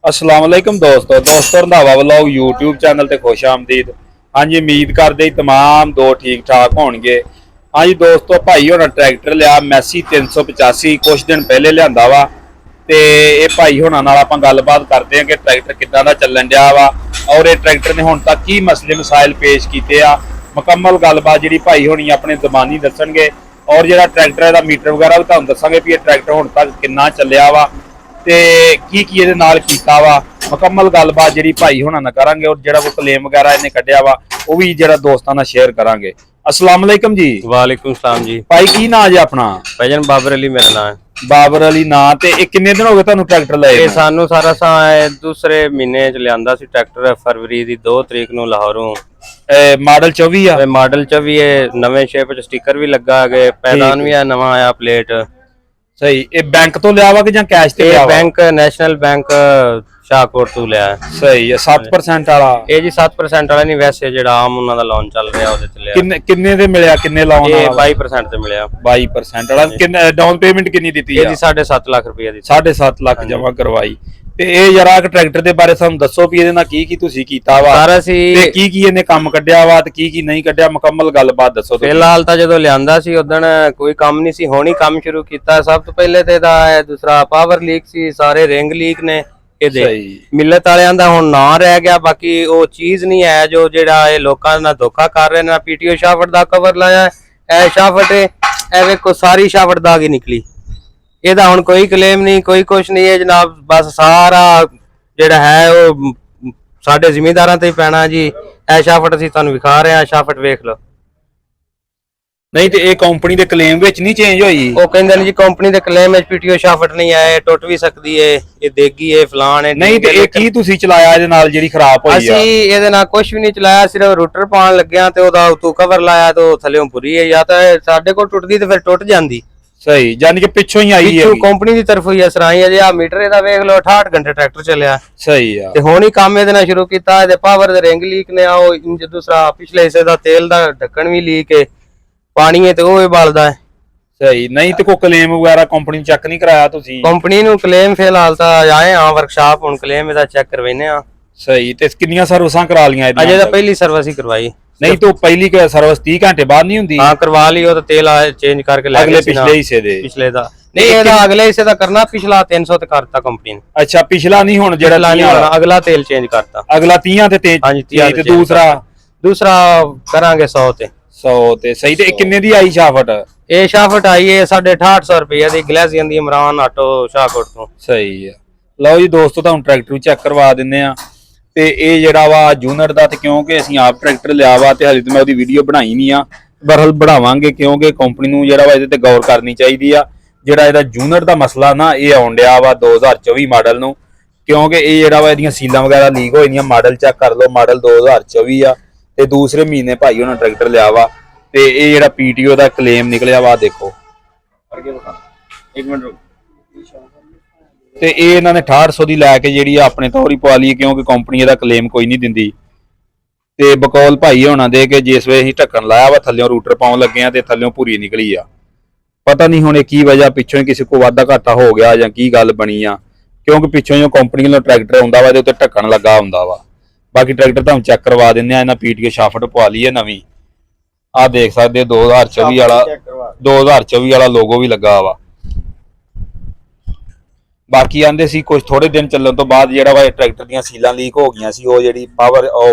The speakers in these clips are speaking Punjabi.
अस्सलाम वालेकुम दोस्तों रंधावा व्लॉग यूट्यूब चैनल ते खुश आमदीद। हाँ जी, उम्मीद करते तमाम दो ठीक ठाक होणगे। हाँ जी दोस्तों, भाई होना ट्रैक्टर लिया मैसी 385 कुछ दिन पहले लियांदा वा ते ये भाई होना नाल आपां गलबात करते हैं कि ट्रैक्टर किदां दा चलन दिया वा और ये ट्रैक्टर ने हुण तक की मसले मसाइल पेश कीते आ। मुकम्मल गलबात जिहड़ी भाई होनी अपने ज़बानी दस्सणगे और जिहड़ा ट्रैक्टर दा मीटर वगैरह भी तुहानूं दस्सांगे भी ये ट्रैक्टर हुण तक किन्ना चलिया वा ते की ਇਹਦੇ ਨਾਲ ਕੀਤਾ ਵਾ। मुकम्मल गलबात जी भाई होना ना करांगे और जो क्लेम वगैरह इन्हें कढ़िया वा वो भी जो दोस्तों नाल शेयर करांगे। अस्सलाम वालेकुम जी। वालेकुम सलाम जी। भाई की ना जी अपना? भाईजान बाबर अली मेरा नाम है। बाबर अली ना ते किन्ने दिन हो गए तुहानू ट्रैक्टर लए? सानू सारा दूसरे महीने च लियांदा सी ट्रैक्टर फरवरी दी 2 तरीक नू लाहौरों। मॉडल 24 आ? मॉडल 24 है, नवे शेप च स्टिकर भी लगा है, पैदान भी है नवा आया प्लेट। सही। ये बैंक तो लिया वा कि जां कैश ते लिया वा? बैंक नेशनल बैंक शाहकोट तो लिया है। सही है। 7% वाला? ये जी 7% वाला नहीं, वैसे जेड़ा आम उन्हां दा लोन चल रहा ओदे ते लिया। किन्ने दे मिलिया? किन्ने लोन वाला? ये 22% ते मिलिया। 22% वाला। किन्ने डाउन पेमेंट कितनी दी? ये जी 7.5 लाख रुपया दी। 7.5 लाख जमा करवाई। ਤੇ ਇਹ ਜਰਾ ਕਿ ਟਰੈਕਟਰ ਦੇ ਬਾਰੇ ਸਾਨੂੰ ਦੱਸੋ ਵੀ ਇਹਦੇ ਨਾਲ ਕੀ ਤੁਸੀਂ ਕੀਤਾ ਵਾ ਸਾਰਾ ਸੀ ਤੇ ਕੀ ਇਹਨੇ ਕੰਮ ਕੱਢਿਆ ਵਾ ਤੇ ਕੀ ਨਹੀਂ ਕੱਢਿਆ, ਮੁਕੰਮਲ ਗੱਲਬਾਤ ਦੱਸੋ। ਫਿਲਹਾਲ ਤਾਂ ਜਦੋਂ ਲਿਆਂਦਾ ਸੀ ਉਦਣ ਕੋਈ ਕੰਮ ਨਹੀਂ ਸੀ, ਹੁਣ ਹੀ ਕੰਮ ਸ਼ੁਰੂ ਕੀਤਾ। ਸਭ ਤੋਂ ਪਹਿਲੇ ਤੇ ਦਾ ਦੂਸਰਾ ਪਾਵਰ ਲੀਕ ਸੀ, ਸਾਰੇ ਰਿੰਗ ਲੀਕ ਨੇ ਇਹਦੇ। ਮਿਲਤ ਵਾਲਿਆਂ ਦਾ ਹੁਣ ਨਾਂ ਰਹਿ ਗਿਆ, ਬਾਕੀ ਉਹ ਚੀਜ਼ ਨਹੀਂ ਹੈ ਜੋ ਜਿਹੜਾ ਇਹ ਲੋਕਾਂ ਨਾਲ ਧੋਖਾ ਕਰ ਰਹੇ ਨੇ। ਪੀਟੀਓ ਸ਼ਾਫਟ ਦਾ ਕਵਰ ਲਾਇਆ, ਇਹ ਸ਼ਾਫਟ ਇਹ ਵੇਖੋ ਸਾਰੀ ਸ਼ਾਫਟ ਦਾਗ ਹੀ ਨਿਕਲੀ। ਇਹਦਾ ਹੁਣ ਕੋਈ ਕਲੇਮ ਨਹੀਂ, ਕੋਈ ਕੁਛ ਨਹੀਂ ਹੈ ਜਨਾਬ। ਬਸ ਸਾਰਾ ਜਿਹੜਾ ਹੈ ਉਹ ਸਾਡੇ ਜ਼ਿਮੀਂਦਾਰਾਂ ਤੇ ਹੀ ਪੈਣਾ ਜੀ। ਇਹ ਸ਼ਾਫਟ ਅਸੀਂ ਤੁਹਾਨੂੰ ਵਿਖਾ ਰਹੇ ਹਾਂ, ਸ਼ਾਫਟ ਵੇਖ ਲਓ। ਨਹੀਂ ਤੇ ਇਹ ਕੰਪਨੀ ਦੇ ਕਲੇਮ ਵਿੱਚ ਨਹੀਂ ਚੇਂਜ ਹੋਈ? ਉਹ ਕਹਿੰਦੇ ਨੇ ਜੀ ਕੰਪਨੀ ਦੇ ਕਲੇਮ ਵਿੱਚ ਪੀਟੀਓ ਸ਼ਾਫਟ ਨਹੀਂ ਆਏ, ਟੁੱਟ ਵੀ ਸਕਦੀ ਏ, ਇਹ ਦੇਗੀ ਏ, ਫਲਾਣ ਏ। ਨਹੀਂ ਤੇ ਇਹ ਕੀ ਤੁਸੀਂ ਚਲਾਇਆ ਇਹਦੇ ਨਾਲ ਜਿਹੜੀ ਖਰਾਬ ਹੋਈ ਆ? ਅਸੀਂ ਇਹਦੇ ਨਾਲ ਕੁਝ ਵੀ ਨਹੀਂ ਚਲਾਇਆ, ਸਿਰਫ ਰੂਟਰ ਪਾਉਣ ਲੱਗਿਆ ਤੇ ਉਹਦਾ ਉਤੋਂ ਕਵਰ ਲਾਇਆ ਤੇ ਥੱਲੇੋਂ ਭੁਰੀ ਹੈ। ਜਾਂ ਤਾਂ ਸਾਡੇ ਕੋਲ ਟੁੱਟਦੀ ਤੇ ਫਿਰ ਟੁੱਟ ਜਾਂਦੀ। ਸਹੀ, ਯਾਨੀ ਕਿ ਪਿੱਛੋਂ ਹੀ ਆਈ ਹੈ? ਕੰਪਨੀ ਦੀ ਤਰਫੋਂ ਹੀ ਅਸਰਾਈ ਹੈ ਜੀ। ਆ ਮੀਟਰ ਇਹਦਾ ਵੇਖ ਲਓ, 68 ਘੰਟੇ ਟਰੈਕਟਰ ਚੱਲਿਆ। ਸਹੀ ਆ। ਤੇ ਹੁਣ ਹੀ ਕੰਮ ਇਹਦੇ ਨਾਲ ਸ਼ੁਰੂ ਕੀਤਾ। ਇਹਦੇ ਪਾਵਰ ਦੇ ਰਿੰਗ ਲੀਕ ਨੇ, ਆਓ ਇੰਜ ਦੂਸਰਾ ਪਿਛਲੇ ਹਿੱਸੇ ਦਾ ਤੇਲ ਦਾ ਢੱਕਣ ਵੀ ਲੀਕ ਹੈ, ਪਾਣੀ ਹੈ ਤੇ ਉਹ ਵੀ ਬਲਦਾ ਹੈ। ਸਹੀ। ਨਹੀਂ ਤੇ ਕੋਈ ਕਲੇਮ ਵਗੈਰਾ ਕੰਪਨੀ ਨੂੰ ਚੈੱਕ ਨਹੀਂ ਕਰਾਇਆ ਤੁਸੀਂ? ਕੰਪਨੀ ਨੂੰ ਕਲੇਮ ਫਿਲਹਾਲ ਤਾਂ ਆਏ ਆ ਵਰਕਸ਼ਾਪ, ਹੁਣ ਕਲੇਮ ਇਹਦਾ ਚੈੱਕ ਕਰਵਾਈਨੇ ਆ। ਸਹੀ। ਤੇ ਕਿੰਨੀਆਂ ਸਰਵਿਸਾਂ ਕਰਾ ਲੀਆਂ ਇਹਦੀਆਂ? ਅਜੇ ਤਾਂ ਪਹਿਲੀ ਸਰਵਿਸ ਹੀ ਕਰਵਾਈ। ਨਹੀਂ ਤਾਂ ਪਹਿਲੀ ਸਰਵਿਸ 30 ਘੰਟੇ ਬਾਅਦ ਨਹੀਂ ਹੁੰਦੀ? ਹਾਂ ਕਰਵਾ ਲਈ, ਉਹ ਤਾਂ ਤੇਲ ਚੇਂਜ ਕਰਕੇ ਲੈ ਅਗਲੇ ਪਿਛਲੇ ਹਿੱਸੇ ਦੇ? ਪਿਛਲੇ ਦਾ ਨਹੀਂ, ਇਹਦਾ ਅਗਲੇ ਹਿੱਸੇ ਦਾ ਕਰਨਾ, ਪਿਛਲਾ 300 ਤੇ ਕਰਤਾ ਕੰਪਨੀ ਨੇ। ਅੱਛਾ, ਪਿਛਲਾ ਨਹੀਂ ਹੁਣ ਜਿਹੜਾ ਅਗਲਾ ਤੇਲ ਚੇਂਜ ਕਰਤਾ। ਅਗਲਾ 30 ਤੇ 30? ਹਾਂਜੀ 30 ਤੇ ਦੂਸਰਾ ਕਰਾਂਗੇ 100 ਤੇ। 100 ਤੇ। ਸਹੀ। ਤੇ ਕਿੰਨੇ ਦੀ ਆਈ ਸ਼ਾਫਟ? ਇਹ ਸ਼ਾਫਟ ਆਈ ਹੈ 6800 ਰੁਪਏ ਦੀ, ਗਲੈਜ਼ੀਅਨ ਦੀ, ਇਮਰਾਨ ਆਟੋ ਸ਼ਾਹਕੋਟ ਤੋਂ। ਸਹੀ ਆ। ਲਓ ਜੀ ਦੋਸਤੋ, ਤੁਹਾਨੂੰ ਟਰੈਕਟਰ ਚੈੱਕ ਕਰਵਾ ਦਿੰਨੇ ਆ। ਤੇ ਇਹ ਜਿਹੜਾ ਵਾ ਜੂਨਰ ਦਾ, ਤੇ ਕਿਉਂਕਿ ਅਸੀਂ ਆਪ ਟਰੈਕਟਰ ਲਿਆ ਵਾ ਤੇ ਹਲੇ ਤੇ ਮੈਂ ਉਹਦੀ ਵੀਡੀਓ ਬਣਾਈ ਨਹੀਂ ਆ, ਬਰਹਲ ਬਣਾਵਾਂਗੇ ਕਿਉਂਕਿ ਕੰਪਨੀ ਨੂੰ ਜਿਹੜਾ ਵਾ ਇਹਦੇ ਤੇ ਗੌਰ ਕਰਨੀ ਚਾਹੀਦੀ ਆ। ਜਿਹੜਾ ਇਹਦਾ ਜੂਨਰ ਦਾ ਮਸਲਾ ਨਾ ਇਹ ਆਉਣ ਡਿਆ ਵਾ 2024 ਮਾਡਲ ਨੂੰ, ਕਿਉਂਕਿ ਇਹ ਜਿਹੜਾ ਵਾ ਇਹਦੀਆਂ ਸੀਲਾਂ ਵਗੈਰਾ ਲੀਕ ਹੋਈ ਦੀਆਂ। ਮਾਡਲ ਚੈੱਕ ਕਰ ਲਓ, ਮਾਡਲ 2024 ਆ ਤੇ ਦੂਸਰੇ ਮਹੀਨੇ ਭਾਈ ਉਹਨਾਂ ਟਰੈਕਟਰ ਲਿਆ ਵਾ ਤੇ ਇਹ ਜਿਹੜਾ ਪੀਟੀਓ ਦਾ ਕਲੇਮ ਨਿਕਲਿਆ ਵਾ ਦੇਖੋ। ਇੱਕ ਮਿੰਟ ਰੁਕ। ਤੇ ਇਹ ਇਹਨਾਂ ਨੇ 6800 ਦੀ ਲੈ ਕੇ ਜਿਹੜੀ ਆਪਣੇ ਤੌਰ ਹੀ ਪਵਾ ਲਈ, ਕਿਉਂਕਿ ਕੰਪਨੀ ਇਹਦਾ ਕਲੇਮ ਕੋਈ ਨਹੀਂ ਦਿੰਦੀ। ਤੇ ਬਕੌਲ ਭਾਈ ਹੋਣਾ ਦੇ ਕੇ ਜਿਸ ਵੇਲੇ ਅਸੀਂ ਢੱਕਣ ਲਾਇਆ ਵਾ ਥੱਲਿਓਂ ਰੂਟਰ ਪਾਉਣ ਲੱਗੇ ਆ ਤੇ ਥੱਲਿਓਂ ਭੂਰੀ ਨਿਕਲੀ ਆ। ਪਤਾ ਨਹੀਂ ਹੁਣ ਇਹ ਕੀ ਵਜ੍ਹਾ, ਪਿੱਛੋਂ ਹੀ ਕਿਸੇ ਕੋ ਵਾਧਾ ਘਾਟਾ ਹੋ ਗਿਆ ਜਾਂ ਕੀ ਗੱਲ ਬਣੀ ਆ, ਕਿਉਂਕਿ ਪਿੱਛੋਂ ਹੀ ਕੰਪਨੀ ਵੱਲੋਂ ਟਰੈਕਟਰ ਆਉਂਦਾ ਵਾ ਇਹਦੇ ਉੱਤੇ ਢੱਕਣ ਲੱਗਾ ਹੁੰਦਾ ਵਾ। ਬਾਕੀ ਟਰੈਕਟਰ ਤੁਹਾਨੂੰ ਚੈੱਕ ਕਰਵਾ ਦਿੰਦੇ ਆ। ਇਹਨਾਂ ਪੀਟੀਓ ਸ਼ਾਫਟ ਪਵਾ ਲਈ ਹੈ ਨਵੀਂ, ਆਹ ਦੇਖ ਸਕਦੇ 2024 ਵਾਲਾ ਲੋਗੋ ਵੀ ਲੱਗਾ ਵਾ। ਬਾਕੀ ਆਂਦੇ ਸੀ ਕੁਝ ਥੋੜੇ ਦਿਨ ਚੱਲਣ ਤੋਂ ਬਾਅਦ ਜਿਹੜਾ ਵਾ ਟਰੈਕਟਰ ਦੀਆਂ ਸੀਲਾਂ ਲੀਕ ਹੋ ਗਈਆਂ ਸੀ। ਉਹ ਜਿਹੜੀ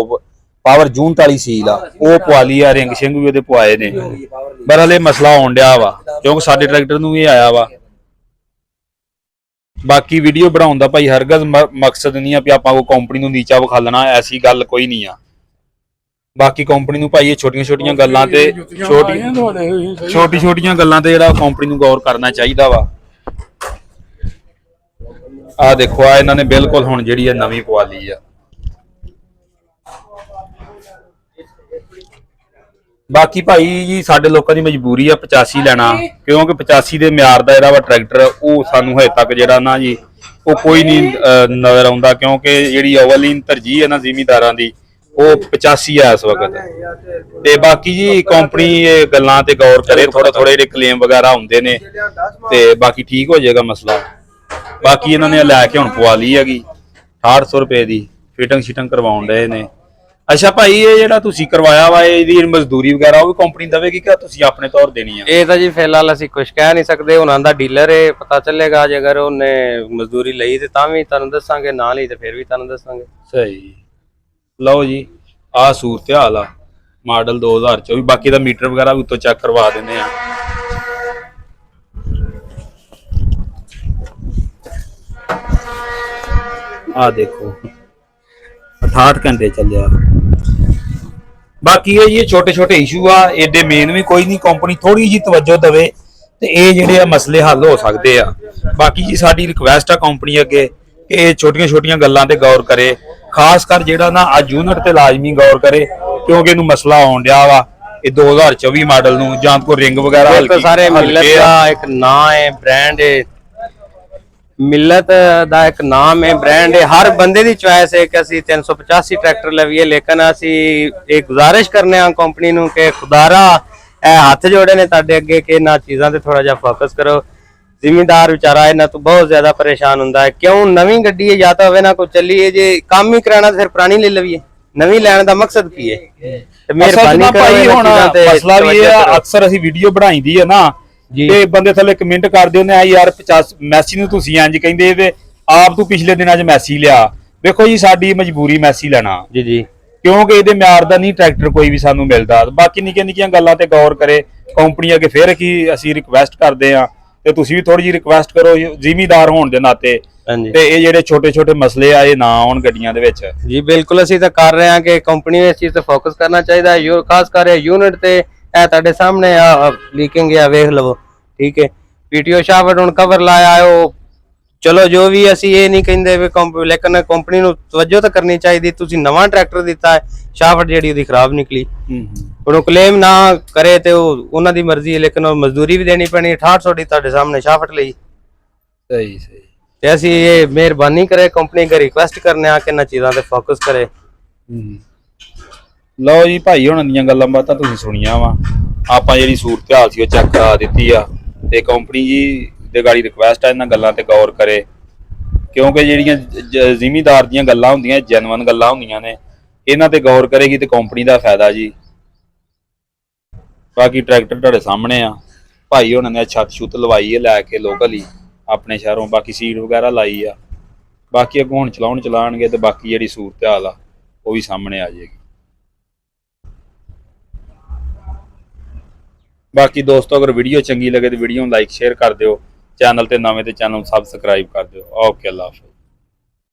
ਪਾਵਰ ਜੂਨ ਵਾਲੀ ਸੀਲ ਆ ਉਹ ਪਵਾ ਲਈ ਆ, ਰਿੰਗ ਸਿੰਘ ਵੀ ਉਹਦੇ ਪਵਾਏ ਨੇ। ਬਰਹਲ ਇਹ ਮਸਲਾ ਆਉਣ ਡਿਆ ਵਾ ਕਿਉਂਕਿ ਸਾਡੇ ਟਰੈਕਟਰ ਨੂੰ ਵੀ ਆਇਆ ਵਾ। ਬਾਕੀ ਵੀਡੀਓ ਬਣਾਉਣ ਦਾ ਭਾਈ ਹਰਗਜ਼ ਮਕਸਦ ਨਹੀਂ ਆ ਵੀ ਆਪਾਂ ਕੋ ਕੰਪਨੀ ਨੂੰ ਨੀਚਾ ਵਿਖਾਲਣਾ, ਐਸੀ ਗੱਲ ਕੋਈ ਨਹੀਂ ਆ। ਬਾਕੀ ਕੰਪਨੀ ਨੂੰ ਭਾਈ ਇਹ ਛੋਟੀਆਂ ਗੱਲਾਂ ਤੇ ਛੋਟੀਆਂ ਗੱਲਾਂ ਤੇ ਜਿਹੜਾ ਕੰਪਨੀ ਨੂੰ ਗੌਰ ਕਰਨਾ ਚਾਹੀਦਾ ਵਾ। ਆ ਦੇਖੋ, ਆ ਇਹਨਾਂ ਨੇ ਬਿਲਕੁਲ ਹੁਣ ਜਿਹੜੀ ਆ ਨਵੀਂ ਪਵਾ ਲਈ ਆ। ਬਾਕੀ ਭਾਈ ਜੀ ਸਾਡੇ ਲੋਕਾਂ ਦੀ ਮਜਬੂਰੀ ਆ 85 ਲੈਣਾ, ਕਿਉਂਕਿ 85 ਦੇ ਮਿਆਰ ਦਾ ਜਿਹੜਾ ਵਾ ਟਰੈਕਟਰ ਉਹ ਸਾਨੂੰ ਹਜੇ ਤੱਕ ਜਿਹੜਾ ਨਾ ਜੀ ਉਹ ਕੋਈ ਨਹੀਂ ਨਜ਼ਰ ਆਉਂਦਾ, ਕਿਉਂਕਿ ਜਿਹੜੀ ਅਵਲੀਨ ਤਰਜੀਹ ਹੈ ਨਾ ਜ਼ਿਮੀਂਦਾਰਾਂ ਦੀ ਉਹ 85 ਆ ਇਸ ਵਕਤ। ਤੇ ਬਾਕੀ ਜੀ ਕੰਪਨੀ ਇਹ ਗੱਲਾਂ ਤੇ ਗੌਰ ਕਰੇ, ਥੋੜੇ ਜਿਹੜੇ ਕਲੇਮ ਵਗੈਰਾ ਹੁੰਦੇ ਨੇ ਤੇ ਬਾਕੀ ਠੀਕ ਹੋ ਜਾਏਗਾ ਮਸਲਾ। ਬਾਕੀ ਇਹਨਾਂ ਨੇ ਲੈ ਕੇ ਹੁਣ ਪਵਾ ਲਈ ਹੈਗੀ 6800 ਰੁਪਏ ਦੀ ਫਿਟਿੰਗ ਸ਼ੀਟਿੰਗ ਕਰਵਾਉਣ ਡਏ ਨੇ। ਅੱਛਾ ਭਾਈ, ਇਹ ਜਿਹੜਾ ਤੁਸੀਂ ਕਰਵਾਇਆ ਵਾ ਇਹਦੀ ਮਜ਼ਦੂਰੀ ਵਗੈਰਾ ਉਹ ਵੀ ਕੰਪਨੀ ਦੇਵੇਗੀ ਕਿ ਤੁਸੀਂ ਆਪਣੇ ਤੌਰ ਦੇਣੀ ਆ? ਇਹ ਤਾਂ ਜੀ ਫਿਲਹਾਲ ਅਸੀਂ ਕੁਝ ਕਹਿ ਨਹੀਂ ਸਕਦੇ, ਉਹਨਾਂ ਦਾ ਡੀਲਰ ਹੈ, ਪਤਾ ਚੱਲੇਗਾ ਜੇ ਅਗਰ ਉਹਨੇ ਮਜ਼ਦੂਰੀ ਲਈ ਤੇ ਤਾਂ ਵੀ ਤੁਹਾਨੂੰ ਦੱਸਾਂਗੇ, ਨਾ ਲਈ ਤੇ ਫਿਰ ਵੀ ਤੁਹਾਨੂੰ ਦੱਸਾਂਗੇ। ਸਹੀ। ਲਓ ਜੀ, ਆਹ ਸੂਰਤ ਹਾਲ ਆ ਮਾਡਲ 2024। ਬਾਕੀ ਦਾ ਮੀਟਰ ਵਗੈਰਾ ਵੀ ਉੱਤੋਂ ਚੈੱਕ ਕਰਵਾ ਦਿੰਦੇ ਆ। ਆ ਦੇਖੋ 68 ਘੰਟੇ ਚੱਲਿਆ। ਬਾਕੀ ਇਹ ਛੋਟੇ ਛੋਟੇ ਇਸ਼ੂ ਆ, ਏਡੇ ਮੇਨ ਵੀ ਕੋਈ ਨਹੀਂ, ਕੰਪਨੀ ਥੋੜੀ ਜਿਹੀ ਤਵੱਜੋ ਦੇਵੇ ਤੇ ਇਹ ਜਿਹੜੇ ਆ ਮਸਲੇ ਹੱਲ ਹੋ ਸਕਦੇ ਆ। ਬਾਕੀ ਜੀ ਸਾਡੀ ਰਿਕਵੈਸਟ ਆ ਕੰਪਨੀ ਅੱਗੇ ਕਿ ਇਹ ਛੋਟੀਆਂ ਛੋਟੀਆਂ ਗੱਲਾਂ ਤੇ ਗੌਰ ਕਰੇ, ਖਾਸ ਕਰ ਜਿਹੜਾ ਨਾ ਆ ਯੂਨਿਟ ਤੇ ਲਾਜ਼ਮੀ ਗੌਰ ਕਰੇ, ਕਿਉਂਕਿ ਇਹਨੂੰ ਮਸਲਾ ਆਉਣ ਡਿਆ ਵਾ ਇਹ 2024 ਮਾਡਲ ਨੂੰ, ਜਾਂ ਕੋਈ ਰਿੰਗ ਵਗੈਰਾ ਹਲਕੀ ਸਾਰੇ ਮਿਲਤ ਦਾ ਇੱਕ ਨਾਂ ਹੈ, ਬ੍ਰਾਂਡ ਹੈ, ਮਿਲਤ ਦਾ ਇੱਕ ਨਾਮ ਹੈ, ਬ੍ਰਾਂਡ ਹੈ। ਹਰ ਬੰਦੇ ਦੀ ਚੁਆਇਸ ਹੈ ਕਿ ਅਸੀਂ 385 ਟਰੈਕਟਰ ਲਵੀਏ, ਲੇਕਿਨ ਅਸੀਂ ਇਹ ਗੁਜ਼ਾਰਿਸ਼ ਕਰਨੇ ਆ ਕੰਪਨੀ ਨੂੰ ਕਿ ਖੁਦਾਰਾ ਇਹ ਹੱਥ ਜੋੜੇ ਨੇ ਤੁਹਾਡੇ ਅੱਗੇ ਕਿ ਇਹਨਾਂ ਚੀਜ਼ਾਂ ਤੇ ਥੋੜਾ ਜਿਹਾ ਫੋਕਸ ਕਰੋ। ਜ਼ਿਮੀਂਦਾਰ ਵਿਚਾਰਾ ਇਹਨਾਂ ਤੋਂ ਬਹੁਤ ਜ਼ਿਆਦਾ ਪਰੇਸ਼ਾਨ ਹੁੰਦਾ ਹੈ। ਕਿਉਂ? ਨਵੀਂ ਗੱਡੀ ਹੈ, ਜਾਂ ਤਾਂ ਹੋਵੇ ਨਾ ਕੋਈ ਚੱਲੀਏ, ਜੇ ਕੰਮ ਹੀ ਕਰਾਣਾ ਫਿਰ ਪੁਰਾਣੀ ਲੈ ਲਵੀਏ। ਨਵੀਂ ਲੈਣ ਦਾ ਮਕਸਦ ਕੀ ਹੈ? ਤੇ ਮਿਹਰਬਾਨੀ ਭਾਈ ਹੁਣ ਮਸਲਾ ਵੀ ਇਹ ਅਕਸਰ ਅਸੀਂ ਵੀਡੀਓ ਬਣਾਈਦੀ ਹੈ ਨਾ ਤੇ ਬੰਦੇ ਥੱਲੇ ਕਮੈਂਟ ਕਰਦੇ ਹੁੰਦੇ ਆ ਯਾਰ 50 ਮੈਸੀ ਨੂੰ ਤੁਸੀਂ ਇੰਜ ਕਹਿੰਦੇ ਤੇ ਆਪ ਤੂੰ ਪਿਛਲੇ ਦਿਨਾਂ 'ਚ ਮੈਸੀ ਲਿਆ। ਵੇਖੋ ਜੀ ਸਾਡੀ ਮਜਬੂਰੀ ਮੈਸੀ ਲੈਣਾ ਜੀ ਜੀ, ਕਿਉਂਕਿ ਇਹਦੇ ਮਿਆਰ ਦਾ ਨਹੀਂ ਟਰੈਕਟਰ ਕੋਈ ਵੀ ਸਾਨੂੰ ਮਿਲਦਾ। ਬਾਕੀ ਨਿੱਕੀਆਂ ਨਿੱਕੀਆਂ ਗੱਲਾਂ ਤੇ ਗੌਰ ਕਰੇ ਕੰਪਨੀ ਅੱਗੇ, ਫਿਰ ਕੀ ਅਸੀਂ ਰਿਕਵੈਸਟ ਕਰਦੇ ਆ ਤੇ ਤੁਸੀਂ ਵੀ ਥੋੜੀ ਜਿਹੀ ਰਿਕਵੈਸਟ ਕਰੋ ਜ਼ਿਮੀਦਾਰ ਹੋਣ ਦੇ ਨਾਤੇ, ਤੇ ਇਹ ਜਿਹੜੇ ਛੋਟੇ ਛੋਟੇ ਮਸਲੇ ਆ ਇਹ ਨਾ ਆਉਣ ਗੱਡੀਆਂ ਦੇ ਵਿੱਚ। ਜੀ ਬਿਲਕੁਲ, ਅਸੀਂ ਤਾਂ ਕਰ ਰਹੇ ਹਾਂ ਕਿ ਕੰਪਨੀ ਨੂੰ ਇਸ ਚੀਜ਼ ਤੇ ਫੋਕਸ ਕਰਨਾ ਚਾਹੀਦਾ ਹੈ, ਖਾਸ ਕਰ ਯੂਨਿਟ ਤੇ। ਇਹ ਤੁਹਾਡੇ ਸਾਹਮਣੇ ਆ ਲੀਕਿੰਗ ਆ, ਵੇਖ ਲਵੋ, ਠੀਕ ਹੈ। ਪੀਟੀਓ ਸ਼ਾਫਟ ਹੁਣ ਕਵਰ ਲਾਇਆ ਉਹ, ਚਲੋ ਜੋ ਵੀ ਅਸੀਂ ਇਹ ਨਹੀਂ ਕਹਿੰਦੇ ਵੀ ਲੇਕਿਨ ਕੰਪਨੀ ਨੂੰ ਤਵੱਜੋ ਤਾਂ ਕਰਨੀ ਚਾਹੀਦੀ। ਤੁਸੀਂ ਨਵਾਂ ਟਰੈਕਟਰ ਦਿੱਤਾ ਹੈ, ਸ਼ਾਫਟ ਜਿਹੜੀ ਉਹਦੀ ਖਰਾਬ ਨਿਕਲੀ, ਉਹਨੂੰ ਕਲੇਮ ਨਾ ਕਰੇ ਤੇ ਉਹਨਾਂ ਦੀ ਮਰਜ਼ੀ ਹੈ, ਲੇਕਿਨ ਉਹ ਮਜ਼ਦੂਰੀ ਵੀ ਦੇਣੀ ਪੈਣੀ। 6800 ਦੀ ਤੁਹਾਡੇ ਸਾਹਮਣੇ ਸ਼ਾਫਟ ਲਈ। ਸਹੀ ਸਹੀ। ਤੇ ਅਸੀਂ ਇਹ ਮਿਹਰਬਾਨੀ ਕਰੇ ਕੰਪਨੀ ਅੱਗੇ ਰਿਕੁਐਸਟ ਕਰਨੇ ਆ ਕਿ ਇਹਨਾਂ ਚੀਜ਼ਾਂ ਤੇ ਫੋਕਸ ਕਰੇ। ਲਓ ਜੀ ਭਾਈ, ਹੁਣ ਦੀਆਂ ਗੱਲਾਂ ਬਾਤਾਂ ਤੁਸੀਂ ਸੁਣੀਆਂ ਵਾ, ਆਪਾਂ ਜਿਹੜੀ ਸੂਰਤ ਹਾਲ ਸੀ ਉਹ ਚੈੱਕ ਕਰਾ ਦਿੱਤੀ ਆ, ਤੇ ਕੰਪਨੀ ਜੀ ਦੇ ਗਾੜੀ ਰਿਕੁਐਸਟ ਆ ਇਹਨਾਂ ਗੱਲਾਂ ਤੇ ਗੌਰ ਕਰੇ, ਕਿਉਂਕਿ ਜਿਹੜੀਆਂ ਜ਼ਿਮੀਦਾਰ ਦੀਆਂ ਗੱਲਾਂ ਹੁੰਦੀਆਂ ਜੈਨੂਇਨ ਗੱਲਾਂ ਹੁੰਦੀਆਂ ਨੇ, ਇਹਨਾਂ ਤੇ ਗੌਰ ਕਰੇਗੀ ਤੇ ਕੰਪਨੀ ਦਾ ਫਾਇਦਾ ਜੀ। ਬਾਕੀ ਟਰੈਕਟਰ ਤੁਹਾਡੇ ਸਾਹਮਣੇ ਆ, ਭਾਈ ਉਹਨਾਂ ਨੇ ਛੱਤ ਛੁੱਤ ਲਵਾਈ ਹੈ ਲੈ ਕੇ ਲੋਕਲ ਹੀ ਆਪਣੇ ਸ਼ਹਿਰੋਂ, ਬਾਕੀ ਸੀਟ ਵਗੈਰਾ ਲਾਈ ਆ। ਬਾਕੀ ਅੱਗੋਂ ਹੁਣ ਚਲਾਉਣਗੇ ਤੇ ਬਾਕੀ ਜਿਹੜੀ ਸੂਰਤ ਹਾਲ ਆ ਉਹ ਵੀ ਸਾਹਮਣੇ ਆ ਜਾਏਗੀ। ਬਾਕੀ ਦੋਸਤੋ, ਅਗਰ ਵੀਡੀਓ ਚੰਗੀ ਲੱਗੇ ਤਾਂ ਵੀਡੀਓ ਨੂੰ ਲਾਈਕ ਸ਼ੇਅਰ ਕਰ ਦਿਓ, ਚੈਨਲ ਤੇ ਨਵੇਂ ਤੇ ਚੈਨਲ ਨੂੰ ਸਬਸਕ੍ਰਾਈਬ ਕਰ ਦਿਓ। ਓਕੇ, ਅੱਲਾ ਹਾਫਿਜ਼।